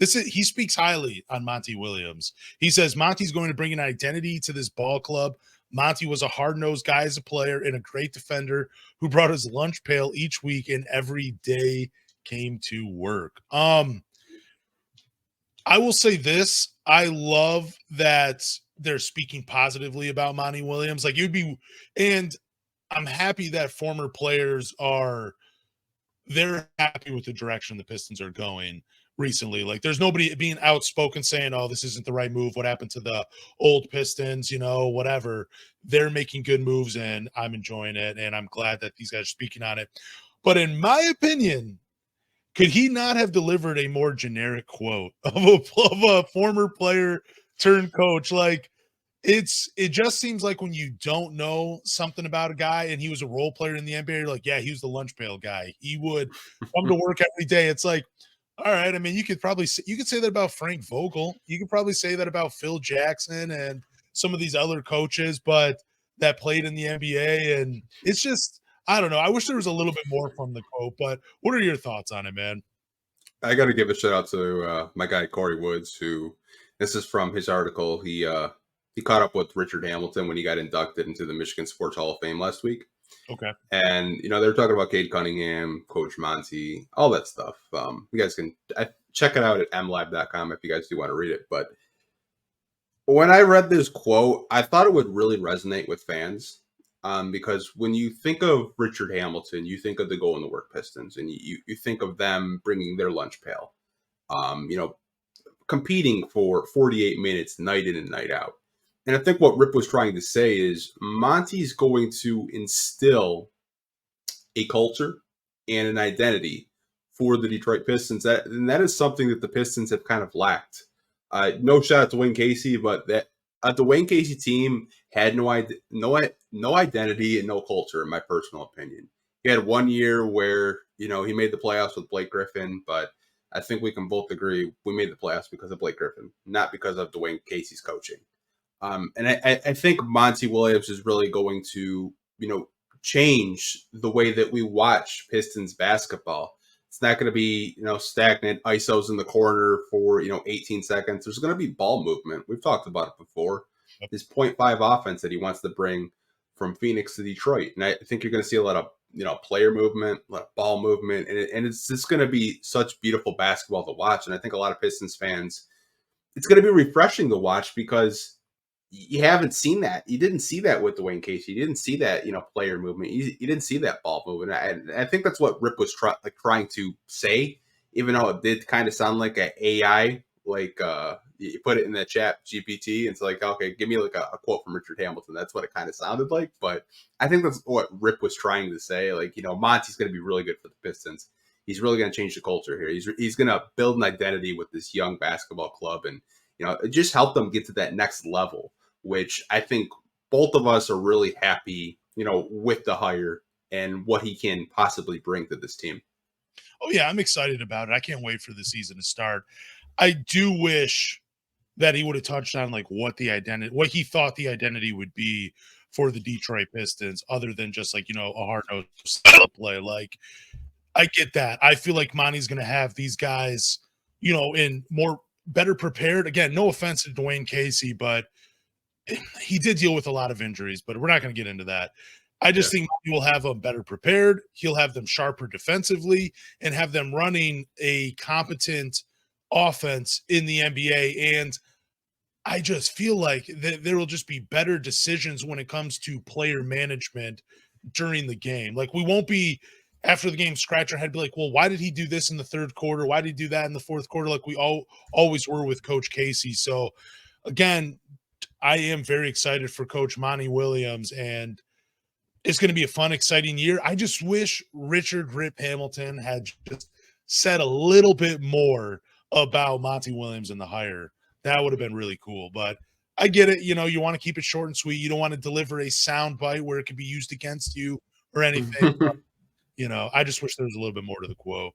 he speaks highly on Monty Williams. He says Monty's going to bring an identity to this ball club. Monty was a hard-nosed guy as a player and a great defender who brought his lunch pail each week and every day came to work. I will say this. I love that they're speaking positively about Monty Williams. Like, and I'm happy that former players they're happy with the direction the Pistons are going recently. Like, there's nobody being outspoken saying, oh, this isn't the right move. What happened to the old Pistons, whatever. They're making good moves and I'm enjoying it. And I'm glad that these guys are speaking on it. But in my opinion, could he not have delivered a more generic quote of a former player turned coach? Like, it just seems like when you don't know something about a guy and he was a role player in the NBA, you're like, yeah, he was the lunch pail guy. He would come to work every day. It's like, all right. I mean, you could say that about Frank Vogel. You could probably say that about Phil Jackson and some of these other coaches, but that played in the NBA. And it's just, I don't know. I wish there was a little bit more from the quote, but what are your thoughts on it, man? I got to give a shout out to my guy, Corey Woods, who this is from his article. He caught up with Richard Hamilton when he got inducted into the Michigan Sports Hall of Fame last week. Okay. And, they were talking about Cade Cunningham, Coach Monty, all that stuff. You guys can check it out at mlive.com if you guys do want to read it. But when I read this quote, I thought it would really resonate with fans. Because when you think of Richard Hamilton, you think of the Go in the Work Pistons, and you think of them bringing their lunch pail, competing for 48 minutes night in and night out. And I think what Rip was trying to say is Monty's going to instill a culture and an identity for the Detroit Pistons. And that is something that the Pistons have kind of lacked. No shout out to Wayne Casey, but the Wayne Casey team had no identity and no culture, in my personal opinion. He had 1 year where, he made the playoffs with Blake Griffin, but I think we can both agree we made the playoffs because of Blake Griffin, not because of Dwayne Casey's coaching. And I think Monty Williams is really going to, change the way that we watch Pistons basketball. It's not going to be, stagnant ISOs in the corner for, 18 seconds. There's going to be ball movement. We've talked about it before. This 0.5 offense that he wants to bring from Phoenix to Detroit. And I think you're going to see a lot of, player movement, a lot of ball movement. And it's just going to be such beautiful basketball to watch. And I think a lot of Pistons fans, it's going to be refreshing to watch because you haven't seen that. You didn't see that with Dwayne Casey. You didn't see that, player movement. You didn't see that ball movement. I think that's what Rip was trying to say, even though it did kind of sound like an AI, like you put it in the chat GPT. And it's like, okay, give me like a quote from Richard Hamilton. That's what it kind of sounded like. But I think that's what Rip was trying to say. Like, Monty's going to be really good for the Pistons. He's really going to change the culture here. He's going to build an identity with this young basketball club and, just help them get to that next level, which I think both of us are really happy, with the hire and what he can possibly bring to this team. Oh, yeah, I'm excited about it. I can't wait for the season to start. I do wish that he would have touched on like what he thought the identity would be for the Detroit Pistons, other than just like, a hard-nosed style play. Like, I get that. I feel like Monty's going to have these guys, in better prepared. Again, no offense to Dwayne Casey, but he did deal with a lot of injuries, but we're not going to get into that. I just think he will have them better prepared. He'll have them sharper defensively and have them running a competent offense in the NBA. And I just feel like there will just be better decisions when it comes to player management during the game. Like, we won't be after the game scratch our head, be like, well, why did he do this in the third quarter? Why did he do that in the fourth quarter? Like we always were with Coach Casey. So again, I am very excited for Coach Monty Williams, and it's going to be a fun, exciting year. I just wish Richard Rip Hamilton had just said a little bit more about Monty Williams and the hire. That would have been really cool. But I get it. You want to keep it short and sweet. You don't want to deliver a sound bite where it could be used against you or anything. But, I just wish there was a little bit more to the quote.